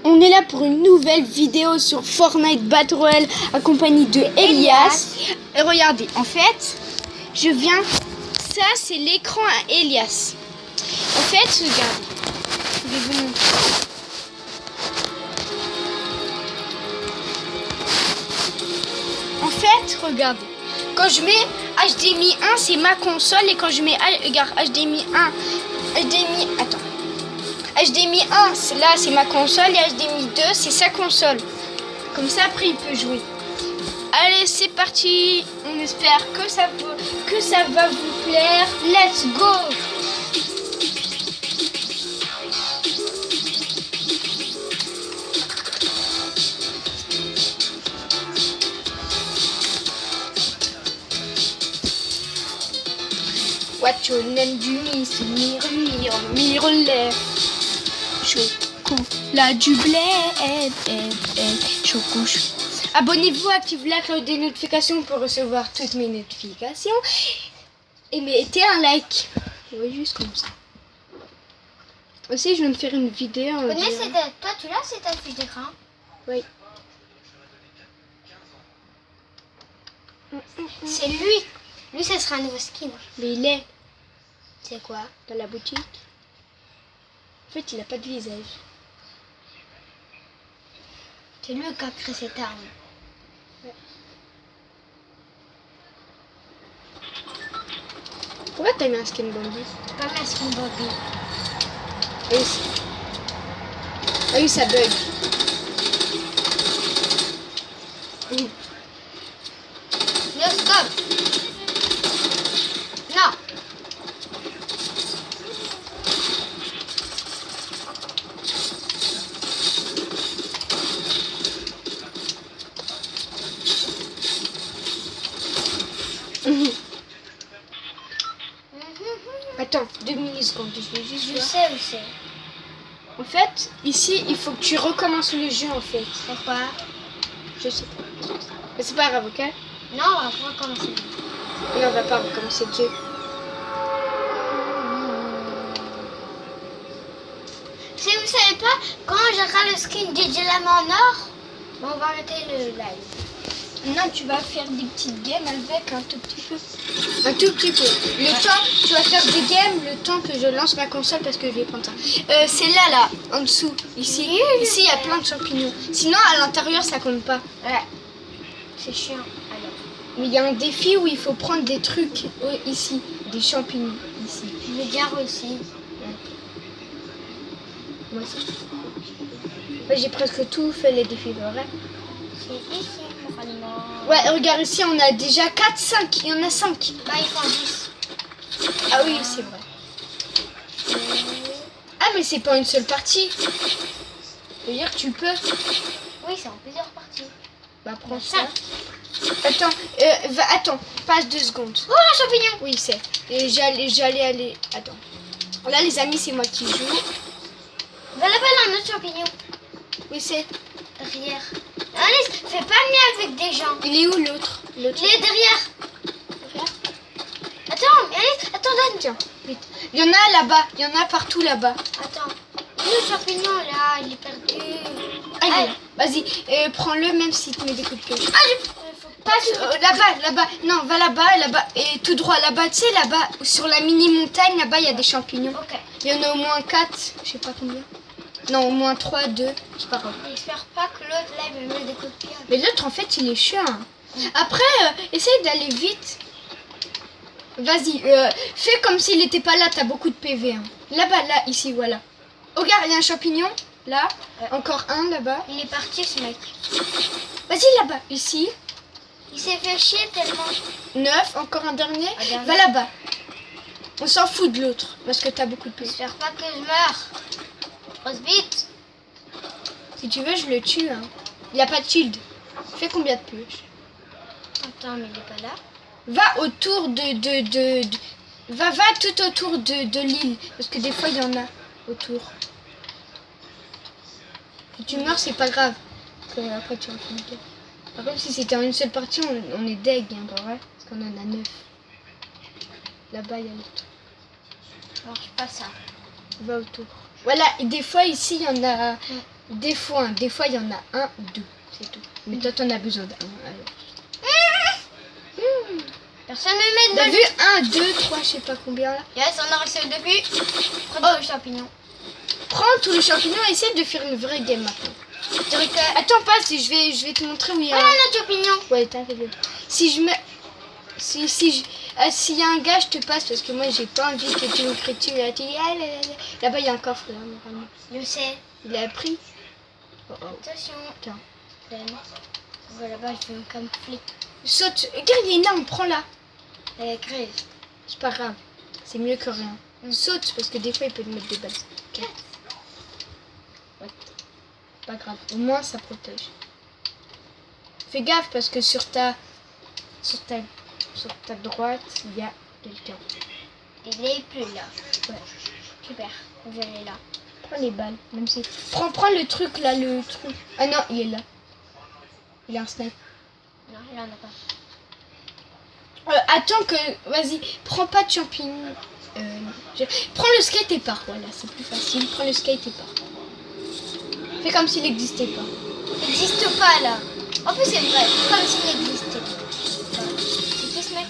On est là pour une nouvelle vidéo sur Fortnite Battle Royale accompagnée de Elias. Et regardez, en fait, je viens... Ça, c'est l'écran à Elias. En fait, regardez. Je vais vous montrer. En fait, regardez. Quand je mets HDMI 1, c'est ma console. Et quand je mets regarde, HDMI 1, HDMI 1, là, c'est ma console. Et HDMI 2, c'est sa console. Comme ça, après, il peut jouer. Allez, c'est parti. On espère que ça va vous plaire. Let's go. What your name du miss, mirole. Chocolat du bled, choco. Abonnez-vous, activez la cloche des notifications pour recevoir toutes mes notifications. Et mettez un like. Oui, juste comme ça. Aussi, je viens de faire une vidéo. Toi, tu l'as, c'est ta fiche d'écran? Oui. C'est lui. Lui, ça sera un nouveau skin. Mais il est C'est quoi? dans la boutique. En fait, il n'a pas de visage. C'est lui qui a créé cette arme. Ouais. Pourquoi t'as mis un skin bandit? Pas ma skin Bobby. Ah oui, ça bug. No, stop. Non. Attends, 2 millisecondes, je vais juste Je voir. sais où c'est. En fait, ici, il faut que tu recommences le jeu, en fait. Pourquoi? Je sais pas. Mais c'est pas grave, ok? Non, on va pas recommencer. Non, on va pas recommencer le jeu. Si vous savez pas, quand j'aurai le skin DJ Lama en or, on va arrêter le live. Non, tu vas faire des petites games avec un tout petit peu. Un tout petit peu. Le temps, tu vas faire des games le temps que je lance ma console parce que je vais prendre ça. C'est là, en dessous. Ici. Oui, Ici, il y a plein de champignons. Sinon, à l'intérieur, ça compte pas. Ouais. C'est chiant. Alors. Mais il y a un défi où il faut prendre des trucs ici. Des champignons. Ici. Je vais bien réussi. Moi aussi. Ouais, j'ai presque tout fait les défis, vrai. C'est ici, normalement. Ouais, regarde ici, on a déjà 4, 5. Il y en a 5. Bah, ils font 10. Ah oui, c'est vrai. Ah, mais c'est pas une seule partie. Ça veut dire que tu peux. Oui, c'est en plusieurs parties. Bah, prends ça. Attends, attends, passe 2 secondes. Oh, un champignon! Oui, c'est. J'allais aller. Attends. Là, les amis, c'est moi qui joue. Va là-bas, un autre champignon. Oui, c'est. Derrière. Allez, fais pas mieux avec des gens. Il est où l'autre? L'autre. Il est derrière. Derrière. Attends, allez, attends, donne. Tiens, vite. Il y en a là-bas. Il y en a partout là-bas. Attends. Le champignon, là, il est perdu. Allez, vas-y. Prends-le même si tu mets des coups de pied. Faut pas Là-bas. Non, va là-bas. Et tout droit là-bas. Tu sais, là-bas, sur la mini-montagne, là-bas, il y a des champignons. Ok. Il y en a au moins 4. Je sais pas combien. Non, au moins 3, 2. C'est pas grave. J'espère pas que l'autre, là, il me met des coups de pied. Mais l'autre, en fait, il est chiant. Après, essaye d'aller vite. Vas-y, fais comme s'il n'était pas là. T'as beaucoup de PV. Hein. Là-bas, là, ici, voilà. Regarde, il y a un champignon. Là. Ouais. Encore un là-bas. Il est parti, ce mec. Vas-y, là-bas. Ici. Il s'est fait chier tellement. 9. Encore un dernier. Un dernier. Va là-bas. On s'en fout de l'autre. Parce que t'as beaucoup de PV. J'espère pas que je meurs. Grosse bite. Si tu veux, je le tue. Hein. Il n'y a pas de shield. Fais combien de pioches? Attends, mais il est pas là. Va autour Va tout autour de l'île. Parce que des fois, il y en a autour. Si tu meurs, c'est pas grave. Après, tu refais une guerre. Par contre, si c'était en une seule partie, on est deg, hein, pas vrai? Parce qu'on en a 9. Là-bas, il y a l'autre. Ça marche pas ça. Va autour. Voilà, et des fois ici il y en a des fois il y en a un ou deux, c'est tout. Mais toi t'en as besoin d'un. Personne ne met de T'as mal. vu 1, 2, 3, je sais pas combien là. Yes, on a reçu le défi. Prends le champignon. Prends tous les champignons et essaie de faire une vraie game maintenant. Je dirais que... Attends, passe, je vais te montrer où il y a. Voilà notre champignon. Ouais, t'inquiète. Si je mets. S'il y a un gars, je te passe parce que moi j'ai pas envie que tu me critiques. Là-bas il y a un coffre là, normalement. Je sais. Il a pris. Oh, oh. Attention. Tiens. Voilà, là-bas, je vais me camoufler. Saute. Regarde, il est énorme, prends-la. Elle est grise. C'est pas grave. C'est mieux que rien. Saute parce que des fois il peut te mettre des balles. Ok. Ouais. Pas grave. Au moins ça protège. Fais gaffe parce que sur ta droite, il y a quelqu'un. Il est plus là. Ouais. Super. Je l'ai là. Prends les balles, même si. Prends le truc là, le truc. Ah non, il est là. Il a un snipe. Non, il en a pas. Attends que. Vas-y, prends pas de champignons. Prends le skate et pars. Voilà, c'est plus facile. Prends le skate et pars. Fais comme s'il n'existait pas. Il n'existe pas là. En plus, c'est vrai. Comme s'il n'existait pas. C'est qui ce mec?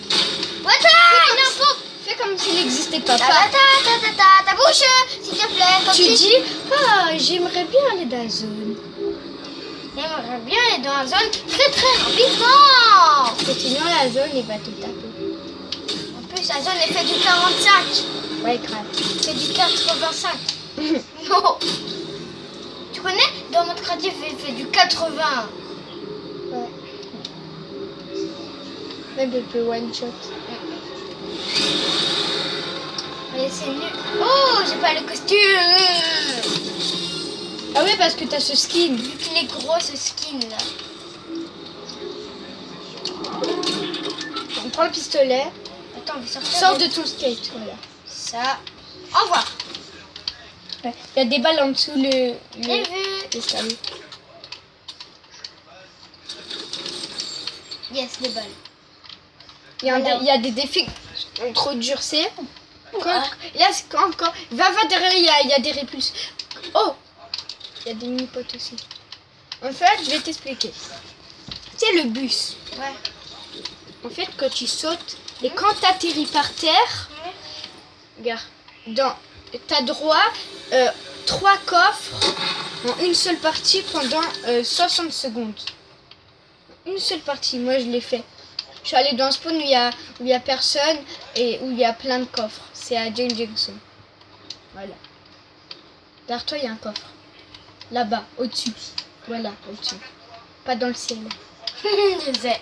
Fais comme s'il n'existait pas. Ta bouche, s'il te plaît. Comme Tu si- dis, ah, j'aimerais bien aller dans la zone. J'aimerais bien aller dans la zone très rapidement. Sinon, la zone, il va te taper. En plus, la zone, elle fait du 45. Ouais, grave. C'est du 85. Non. Tu connais? Dans notre créatif, elle fait du 80. Ouais. Même il peut one shot. Allez, c'est nul. Oh, j'ai pas le costume. Ah oui, parce que t'as ce skin. Vu qu'il est gros, ce skin là. On prend le pistolet. Attends, on va sortir. Sors de ton skate. Voilà. Ça. Au revoir. Ouais. Il y a des balles en dessous J'ai le vu. l'escalier. Yes, des balles. Il y a des défis trop durs, c'est. Là, c'est quand. Va derrière, il y a des répulses. Oh! Il y a des mini-potes aussi. En fait, je vais t'expliquer. C'est le bus. Ouais. En fait, quand tu sautes et quand tu atterris par terre, regarde, t'as droit 3 coffres en une seule partie pendant 60 secondes. Une seule partie, moi je l'ai fait. Je suis allée dans un spawn où il y a personne et où il y a plein de coffres. C'est à Jane Jackson. Voilà. Derrière toi, il y a un coffre. Là-bas, au-dessus. Voilà, au-dessus. Pas dans le ciel. Je sais.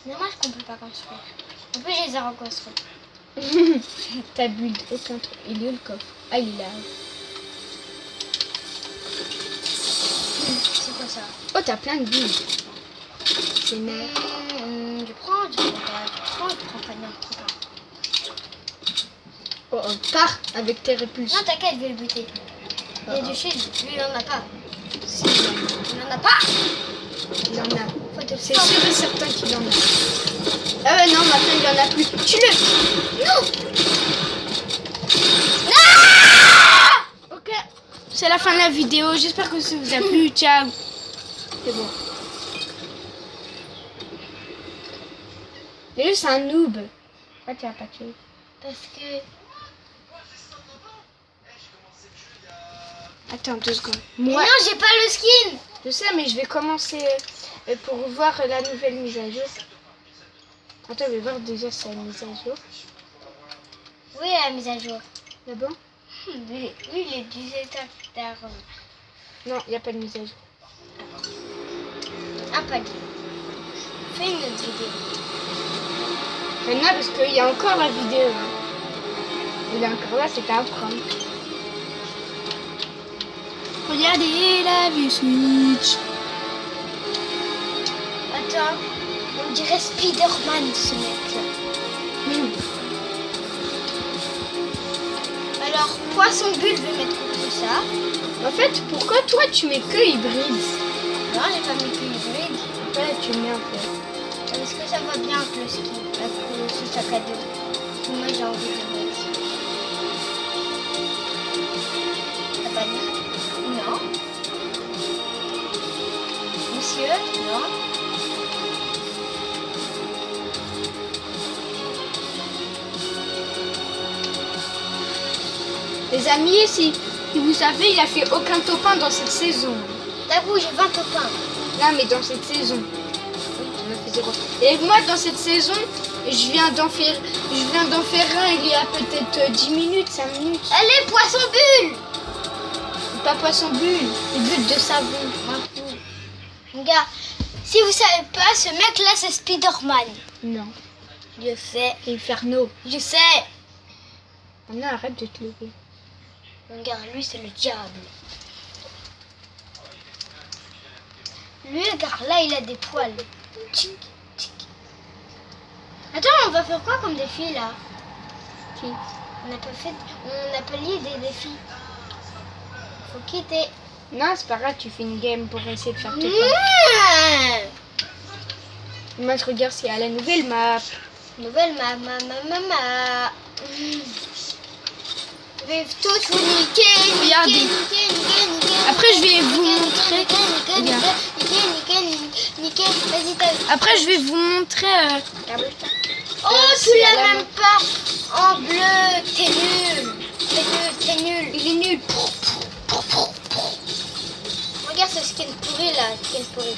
Dommage qu'on peut pas construire. En plus, je les ai reconstruits. T'as build aucun truc. Il est où le coffre? Ah, il est là. C'est quoi ça? Oh, t'as plein de builds. C'est merde. Je prends pas, non, je prends pas. Oh, pars avec tes répulses. Non, t'inquiète, je vais le buter. Il y a du shield, lui il en a pas. Si, Il en a pas. il en a. Faut te C'est forcer. sûr et certain qu'il en a. Ah ouais, non, maintenant il en a plus. Tue-le. Non. Ok. C'est la fin de la vidéo. J'espère que ça vous a plu. Ciao. C'est bon. Et lui, c'est un noob. Ah, tu vas pas tuer. Parce que... Attends 2 secondes. Mais Moi, non, j'ai pas le skin. je sais, mais je vais commencer pour voir la nouvelle mise à jour. Attends, je vais voir déjà si la mise à jour. Oui, la mise à jour. D'abord. Lui, il est 17 heures plus tard. Non, il n'y a pas de mise à jour. Un palier. Fais une autre vidéo. Maintenant, parce qu'il y a encore la vidéo. Il est encore là, c'était un prank. Regardez la vue Switch. Attends, on dirait Spider-Man ce mec-là. Alors, poisson bulle, je vais mettre tout ça. En fait, pourquoi toi tu mets que hybride? Non, j'ai pas mis que hybride. Ouais, tu mets un peu. Est-ce que ça va bien avec le ski, avec ce sac à dos? Moi, j'ai envie de le mettre. Compagnie. Non. Monsieur. Non. Les amis, si vous savez, il a fait aucun top 1 dans cette saison. T'avoue, j'ai 20 copains. Là, mais dans cette saison. On a fait 0. Et moi, dans cette saison, je viens d'en faire un il y a peut-être 10 minutes, 5 minutes. Allez, poisson bulle. C'est pas poisson bulle, c'est bulle de savon. Bravo. Regarde, si vous savez pas, ce mec-là, c'est Spider-Man. Non, Je sais. Inferno. Je sais. Maintenant, arrête de te lever. Regarde, lui, c'est le diable. Lui, regarde, là, il a des poils. Tic, tic. Attends, on va faire quoi comme défi, là? Qui? On n'a pas lié des défis. Faut quitter. Non, c'est pas grave, tu fais une game pour essayer de faire top 1. Mmh. Moi, je regarde s'il y a la nouvelle map. Nouvelle mama. Je vais tous vous niquer. Regardez. Niquer. Après, je vais vous montrer. Niquer. Vas-y, t'as. Après, je vais vous montrer. Oh, tu si, l'as la même pas en bleu. T'es nul. T'es nul. Il est nul. Regarde ce skin pourri là. Skin pourri.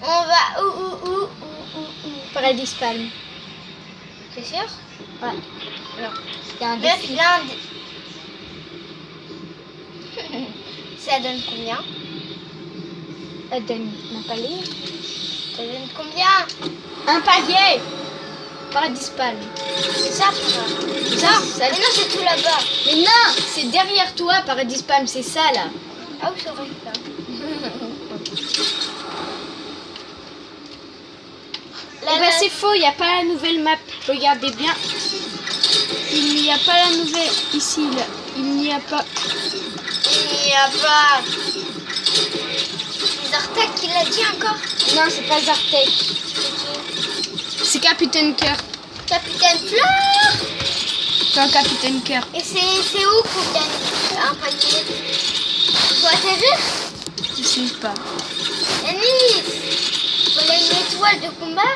On va où. Paradis Palm. C'est sûr? Ouais. Non. Il y a un Bref, défi. l'Inde. Ça donne combien? Donne un palier. Ça donne combien? Un palier. Paradis Palm. C'est ça pour moi. Ça, Mais non, c'est tout là-bas. Mais non, c'est derrière toi, Paradis Palm, c'est ça là. Ah oui, c'est vrai ça. Eh ben, c'est faux, il n'y a pas la nouvelle map. Regardez bien. Il n'y a pas la nouvelle ici là. Il n'y a pas. Il n'y a pas. Zartek qui l'a dit encore. Non, c'est pas Zartek. C'est Capitaine Cœur. Capitaine Fleur. C'est un Capitaine Cœur. Et c'est où qu'on gagne un panier? Faut atterrir? Je sais pas. Yanis, faut aller une étoile de combat?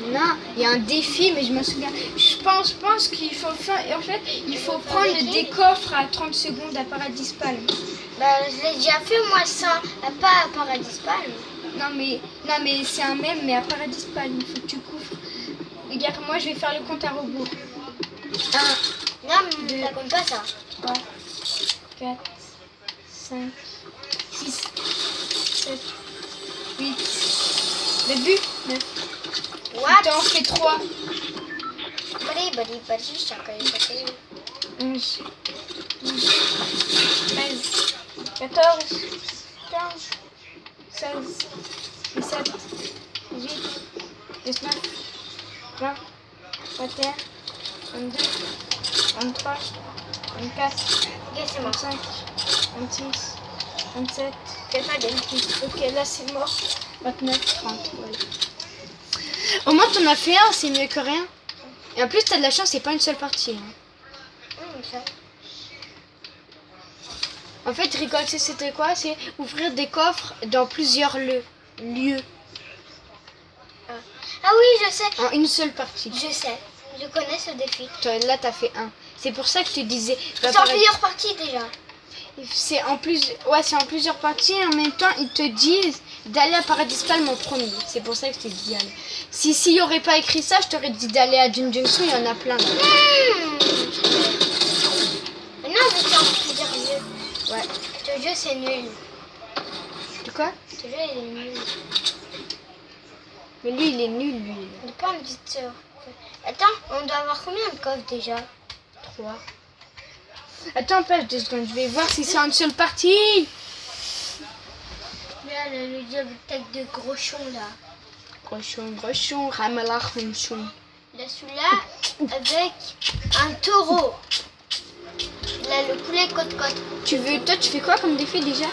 Non, il y a un défi, mais je me souviens. Je pense qu'il faut faire. En fait, il faut prendre des coffres à 30 secondes à Paradis Palm. Bah, je l'ai déjà fait moi ça, pas à Paradis Palm. Non, mais c'est un même, mais à Paradis Palm, il faut que tu couvres. Regarde, moi, je vais faire le compte à rebours. 1, Non, mais ça compte pas ça. 3, 4, 5, 6, 7, 8. Le but 9. What? T'en fais 3. Badi, chacun. 11, 12, 13, 14, 15, 16, 17, 18, 19, 20, 21, 22, 23, 24, Ok, c'est mort. 25, 26, 27, Fais pas de 28. Ok, là c'est mort. 29, 30, voilà. Au moins t'en as fait un, c'est mieux que rien. Et en plus t'as de la chance, c'est pas une seule partie. Hein. Ça. En fait, récolter c'était quoi? C'est ouvrir des coffres dans plusieurs lieux. Ah oui, je sais. En une seule partie. Je sais. Je connais ce défi. Toi, là t'as fait un. C'est pour ça que je te disais. C'est en plusieurs parties déjà. C'est en plusieurs parties et en même temps ils te disent d'aller à Paradis Palm en premier. C'est pour ça que je t'ai dit aller. S'il n'y aurait pas écrit ça, je t'aurais dit d'aller à Dune Junction, il y en a plein là. Mais non, mais c'est en plusieurs lieux. Ouais. Ce jeu c'est nul. De quoi? Ce jeu il est nul. Mais lui il est nul lui. Il n'est pas un auditeur. Attends, on doit avoir combien de coffres déjà? 3. Attends, passe 2 secondes, je vais voir si c'est en seule partie. Là, le diable tête de grochon là. Grochon, ramalach, honchon. Là, celui-là, avec un taureau. Là, le poulet côte-côte. Toi tu fais quoi comme défi déjà?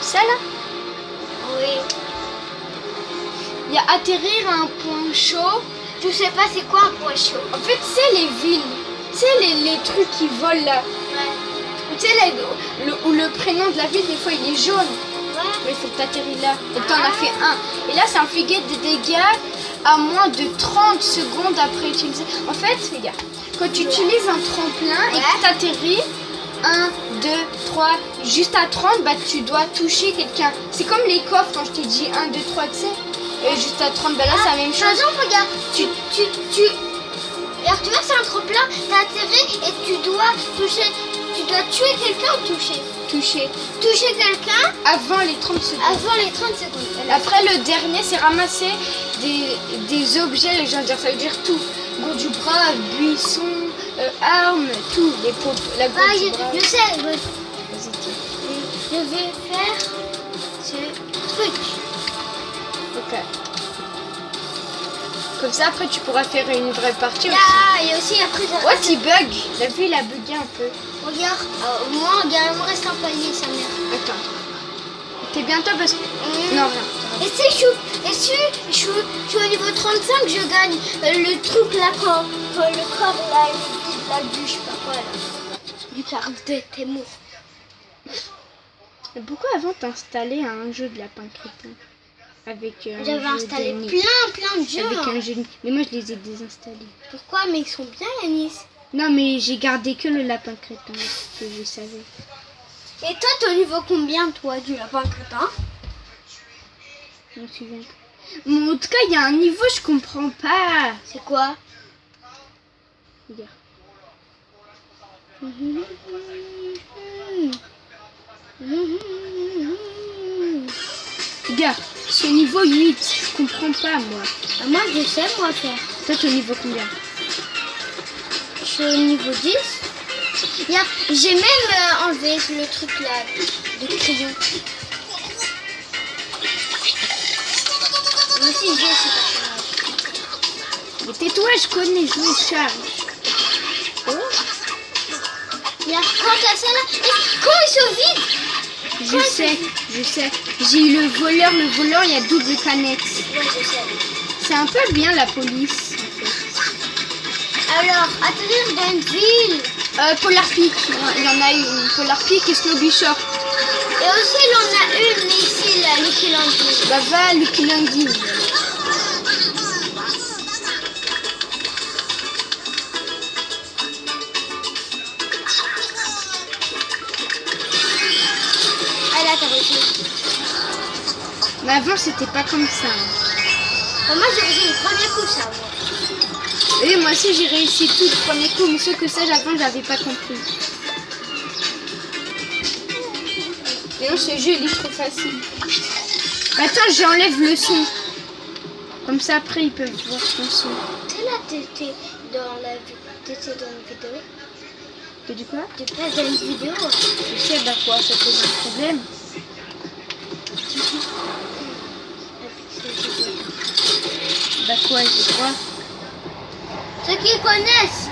Ça là? Oui. Il y a atterrir à un point chaud, tu sais pas c'est quoi un pois chaud. En fait, c'est les villes. C'est les trucs qui volent là. Ouais. Tu sais, où le prénom de la ville, des fois, il est jaune. Ouais. Mais il faut que t'atterris là. Et t'en as fait un. Et là, ça inflige des dégâts à moins de 30 secondes après utiliser. En fait, regarde, quand tu utilises un tremplin et que t'atterris, 1, 2, 3, juste à 30, bah tu dois toucher quelqu'un. C'est comme les coffres quand je t'ai dit 1, 2, 3, tu sais. Et juste à 30, bah là, c'est la même Par chose. exemple, regarde, alors tu vois, c'est un tremplin, t'as atterri et tu dois toucher. Tu dois tuer quelqu'un ou toucher. Toucher quelqu'un Avant les 30 secondes. avant les 30 secondes. Après, le dernier, c'est ramasser des objets légendaires. Ça veut dire tout. Gourde du bras, buisson, armes, tout. Les pots, la gourde Ah, du bras. je sais, Vas-y, je vais faire ce truc. ok. Comme ça, après, tu pourras faire une vraie partie aussi. Ah, et aussi après, Ouais, tu bug. La vue, il a bugué un peu. regarde, moi, regarde, il me reste un palier, sa mère. Attends. T'es bientôt parce que... Non, rien. Et si je suis au niveau 35, je gagne le truc là, quand le corps là, la bûche, je sais pas quoi là. Du quart t'es mort. Mais pourquoi avant t'installais un jeu de lapin crétin avec un J'avais jeu installé d'Anis. plein de jeux. Avec hein. un jeu de... Mais moi, je les ai désinstallés. Pourquoi? Mais ils sont bien, Yanis. Non, mais j'ai gardé que le lapin crétin, parce que je savais. Et toi, t'es au niveau combien, toi, du lapin crétin? Je me souviens pas. Mais en tout cas, il y a un niveau, je comprends pas. C'est quoi? Regarde. Regarde, c'est au niveau 8. Je comprends pas, moi. Ah, moi, je sais, moi, faire. Toi, t'es au niveau combien? Je suis au niveau 10. J'ai même enlevé le truc là, de crayon. Moi aussi, j'ai ce personnage. Mais tais-toi, je connais, je me charge. Oh. Regarde, quand t'as ça là, quand ils sont vides. Je sais. J'ai eu le voleur, il y a double canette. Ouais, je sais. C'est un peu bien la police, en fait. Alors, atterrir dans une ville. Polar Peak, il y en a une. Polar Peak et Snow Bishop. Et aussi, il en a une ici, là, Lucky Landing. Bah va, Lucky Landing. Ah là, t'as réussi. Mais avant, c'était pas comme ça. Bah, moi, j'ai réussi le premier coup, ça, moi. Et moi aussi, j'ai réussi tout le premier coup, mais ce que ça, avant, j'avais pas compris. Mais non, ce jeu, il est trop facile. Attends, j'enlève le son. Comme ça, après, ils peuvent voir ton son. Tu sais, là, t'étais dans la vidéo. Tu dis quoi? Tu passes dans une vidéo. Je sais, bah quoi, ça pose un problème. Bah quoi, je crois. Ceux qui connaissent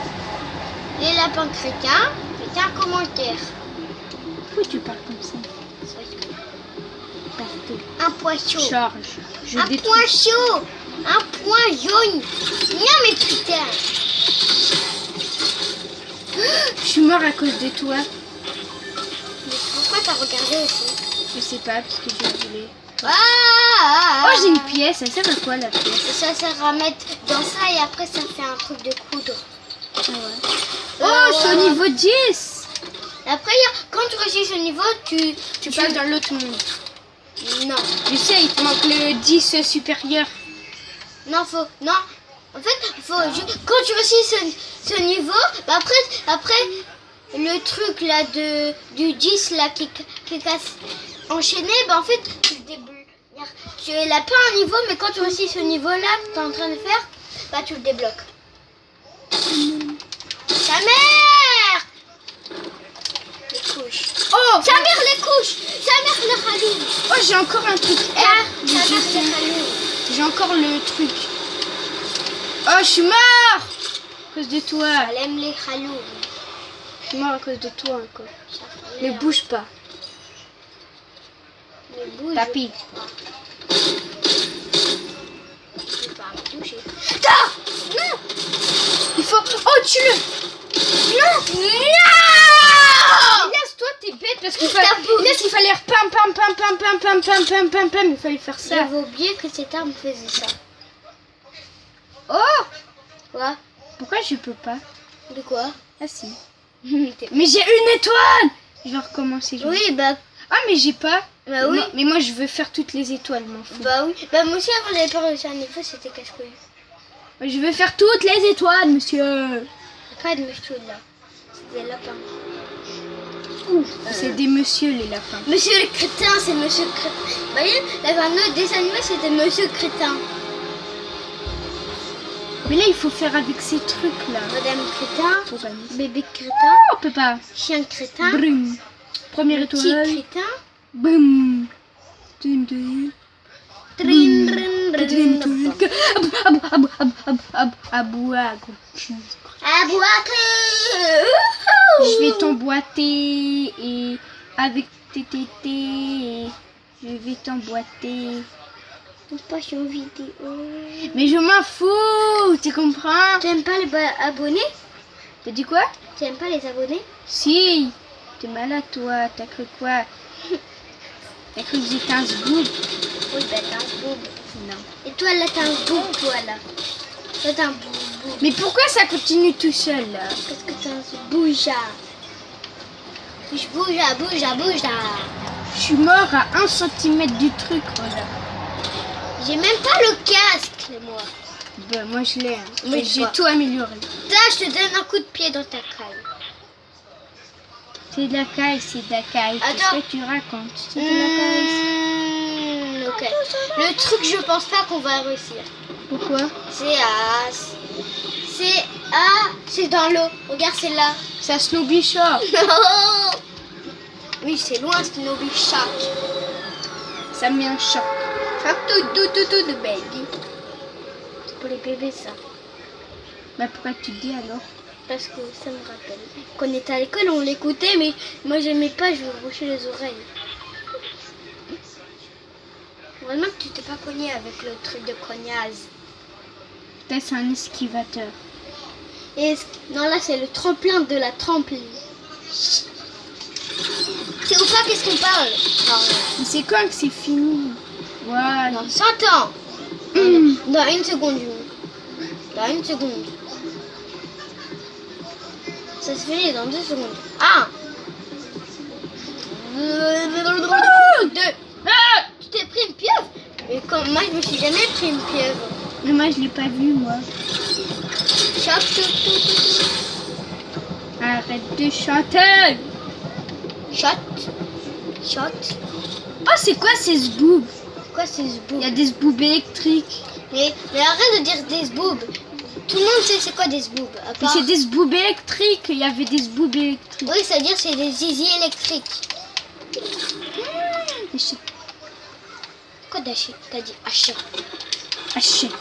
les lapins crétins, mettez un commentaire. Pourquoi tu parles comme ça? Parce que Un pois chaud. charge. Je Un détruis. point chaud. Un point jaune. Non mais putain. Je suis mort à cause de toi. Mais pourquoi t'as regardé aussi? Je sais pas, parce que je voulais. Ah, Oh, j'ai une pièce. Ça sert à quoi, la pièce? Et ça sert à mettre dans ça et après ça fait un truc de coudre. Ah ouais. Oh, je suis au niveau 10. Après, quand tu réussis ce niveau, Tu passes dans l'autre monde. Non. Tu sais, il te manque le 10 supérieur. Non, non. En fait, quand tu réussis ce niveau, bah après, le truc là du 10 là qui casse enchaîné, bah en fait, tu le débloques. Tu l'as pas un niveau, mais quand tu réussis ce niveau là que tu es en train de faire, bah tu le débloques. Sa mère! Les couches. Oh, Sa mère les couches! Sa mère le rallume! oh, j'ai encore un truc. Sa mère J'ai- les rallume! J'ai encore le truc. Oh, je suis mort à cause de toi. Elle aime les rallumes. Je suis mort à cause de toi encore. Ne bouge pas. Ne bouge Tapis. pas. Je vais pas me toucher. Attends. Non. Il faut... Oh, tue-le. Non. Laisse-toi, t'es bête parce qu'il fallait... Laisse, il fallait pam, pam, pam, pam, pam, pam, pam, pam, pam, pam. Il fallait faire ça. J'avais oublié que cette arme faisait ça. Oh. Quoi? Pourquoi je peux pas? De quoi? Ah si. Mais j'ai une étoile. Je vais recommencer. Oui, bah Ah, mais j'ai pas. oui. Mais moi, je veux faire toutes les étoiles, m'en fous. Bah oui. Bah moi aussi, avant, j'avais pas réussi à un niveau, c'était cache-couille. Moi, je veux faire toutes les étoiles, monsieur. Pas de monsieur là. C'est des lapins. C'est des messieurs, les lapins. Monsieur le crétin, c'est monsieur le crétin. Vous voyez, il y avait un autre dessin animé, c'était monsieur le crétin. Mais là, il faut faire avec ces trucs-là. Madame crétin, Faut gagner. bébé crétin, On peut pas. chien crétin, Brum. Première petit étoile. crétin. Boum. Dun, dun. Trin, trin, trin, trin. À boire. Je vais t'emboîter et avec tes tétés, je vais t'emboîter. Pas sur vidéo. Mais je m'en fous, tu comprends? Tu aimes pas les abonnés? T'as dit quoi? Tu aimes pas les abonnés? Si, t'es malade toi, t'as cru quoi? T'as cru que j'étais un zboob? Oui, bah t'as un boob. Non. Et toi là, t'as un boob, toi là. Toi t'as un boob. Mais pourquoi ça continue tout seul là? Parce que t'as un bouja. Je bouge, bouge. Je suis mort à 1 centimètre du truc, voilà. J'ai même pas le casque, moi. Ben, moi je l'ai, hein. Oui, Mais je j'ai vois. tout amélioré. Là, je te donne un coup de pied dans ta caille. C'est de la caille, c'est de la caille. Qu'est-ce Attends. que tu racontes? C'est de la caille. Ok. Le truc, je pense pas qu'on va réussir. Pourquoi? C'est dans l'eau. Regarde, c'est là. Ça Snoopy Shop. Oui, c'est loin, c'est Nobi Shark. Ça me met un choc. Tout de baby. C'est pour les bébés, ça. Bah pourquoi tu dis alors? Parce que ça me rappelle. Quand on était à l'école, on l'écoutait, mais moi, j'aimais pas, je me bouchais les oreilles. Vraiment que tu t'es pas cogné avec le truc de cognaze. Peut-être c'est un esquivateur. Non, là, c'est le tremplin de la trampoline. C'est ou pas, qu'est-ce qu'on parle? Mais c'est quand que c'est fini? Voilà. Dans 100 ans. Dans une seconde, Dans une seconde. Ça se finit dans 2 secondes. 1. 2. Tu t'es pris une pieuvre? Mais comme moi, je me suis jamais pris une pieuvre. Mais moi je l'ai pas vu moi. Choc, Arrête de chanter. Shot. Oh c'est quoi ces zboobs? Quoi, c'est ce Il y a des zboobs électriques. mais arrête de dire des zboobs. Tout le monde sait c'est quoi des zboobs. À Mais part... c'est des zboobs électriques. Il y avait des zboobs électriques. Oui, ça veut dire c'est des zizi électriques. Quoi d'achète? T'as dit achat. Achète.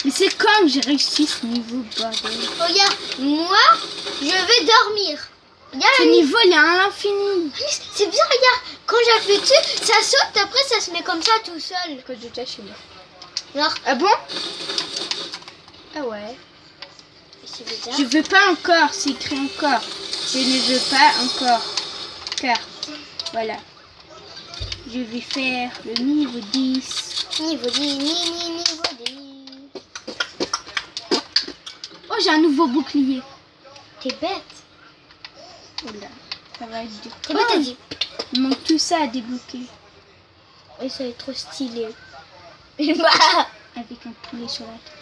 Mais c'est quand que j'ai réussi ce niveau, bordel? Regarde, moi, je vais dormir. Regarde, Ce niveau il est à l'infini. c'est bien, regarde. Quand j'appuie dessus, ça saute, après ça se met comme ça tout seul. Code de ta chez Alors, Ah bon? Ah ouais. c'est bizarre. Je veux pas encore, c'est écrit encore. Je ne veux pas encore. Car, voilà. Je vais faire le niveau 10. Niveau 10, niveau 10. Oh, j'ai un nouveau bouclier. T'es bête. Oula, ça va être dur. T'es bête, Oh, t'as dit. il manque tout ça à débloquer. Et ça va être trop stylé. Avec un poulet sur la tête.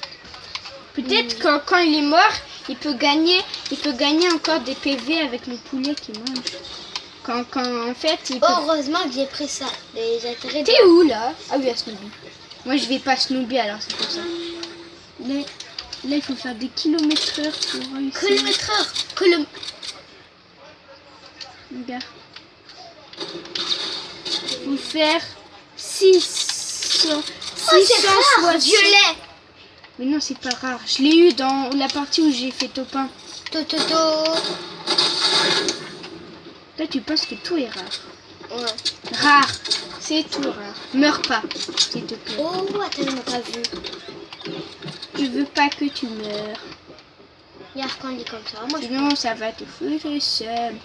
Peut-être quand il est mort, il peut gagner encore des PV avec le poulet qu'il mange. Quand en fait, il peut... Heureusement que j'ai pris ça. Les intérêts. T'es où là? Ah oui, à Snoopy. Moi je vais pas Snoopy alors c'est pour ça. Là, il faut faire des kilomètres/heure pour réussir. Kilomètre-heure. Regarde. Il faut faire 600. Oh, c'est rare, violet. Mais non, c'est pas rare. Je l'ai eu dans la partie où j'ai fait top 1. Toto. Toi, tu penses que tout est rare. Ouais. Rare. C'est tout rare. Meurs pas, s'il te plaît. Oh, attends, on n'a pas vu. Je veux pas que tu meurs. Regarde quand il est comme ça. Moi, Sinon, ça va te faire le seum.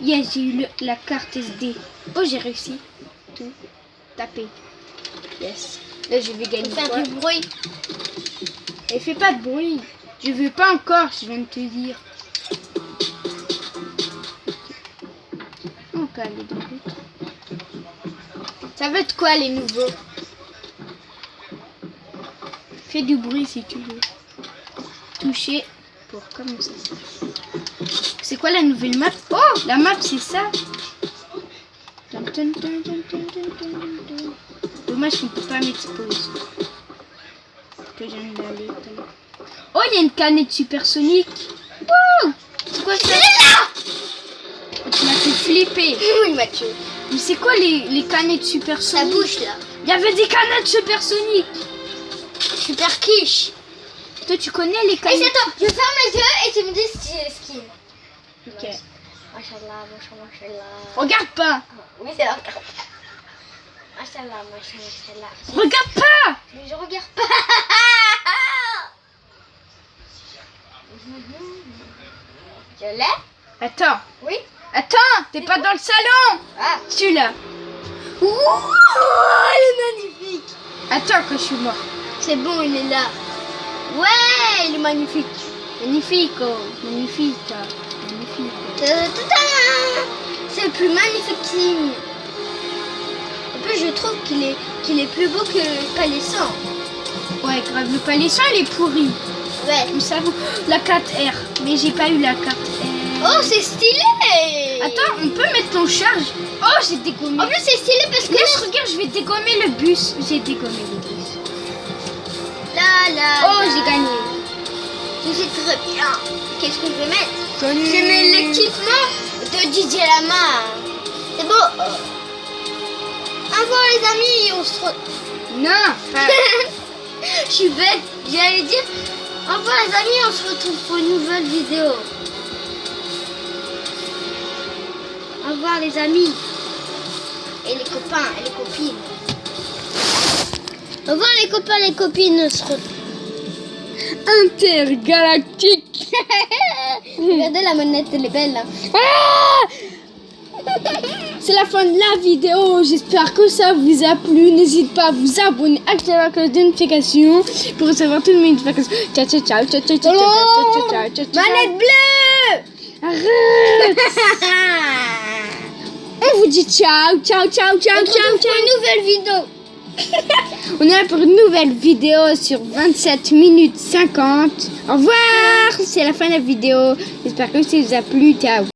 Yes, j'ai eu la carte SD. Oh, j'ai réussi. Tout. Taper. Yes. Là, je vais je gagner fais un quoi? peu de bruit. Et fais pas de bruit. Je veux pas encore, je viens de te dire. On peut aller dans l'autre. Ça va être quoi les nouveaux? Fais du bruit si tu veux. Toucher pour commencer. C'est quoi la nouvelle map? Oh, la map c'est ça. Dommage qu'on peut pas mettre pause. Que je viens d'aller tout à l'heure. Oh, il y a une canette supersonique. Wow, c'est quoi ça? Tu m'as fait flipper. Oui, Mathieu. Mais c'est quoi les canettes Ça supersoniques? bouge là. Il y avait des canettes supersoniques. Super quiche. Toi, tu connais les Et canettes? attends, je ferme les yeux et tu me dis si j'ai le skin. Ok. Machallah, machallah. Regarde pas. Oui, c'est encore. Machallah, machallah. Regarde pas. Mais je regarde pas. Je l'ai? Attends. Oui. Attends, t'es pas dans le salon. Ah. Celui-là. Ouh, elle est magnifique. Attends que je suis mort. C'est bon, il est là. Ouais, il est magnifique. Magnifique, oh. Magnifique. Magnifique. Ta-ta-ta. C'est le plus magnifique signe. En plus, je trouve qu'il est plus beau que le palissant. Ouais, grave. Le palissant, il est pourri. Ouais. Comme ça, la 4R. Mais j'ai pas eu la 4R. Oh, c'est stylé. Attends, on peut mettre ton charge. Oh, j'ai dégommé. En plus, c'est stylé parce que... Laisse, regarde, je vais dégommer le bus. J'ai dégommé le bus. Là. Oh, j'ai gagné. Je sais très bien. Qu'est-ce que je vais mettre? Salut. Je mets l'équipement de Didier Lamar. C'est beau. Au revoir les amis, on se retrouve. Non. Je suis bête. J'allais dire au revoir les amis, on se retrouve pour une nouvelle vidéo. Au revoir les amis. Et les copains et les copines. Au revoir les copains et les copines, on se retrouve. Intergalactique. Regardez la manette, elle est belle là. Ah, c'est la fin de la vidéo. J'espère que ça vous a plu. N'hésitez pas à vous abonner, activer la cloche de notification pour recevoir toutes mes notifications. Ciao, ciao, ciao, ciao, ciao, ciao, ciao, ciao, ciao, ciao, ciao. Manette bleue. Arrête. On vous dit ciao, ciao, ciao, ciao, ciao, ciao. Une nouvelle vidéo. On est là pour une nouvelle vidéo sur 27 minutes 50. Au revoir. C'est la fin de la vidéo. J'espère que ça vous a plu. Ciao.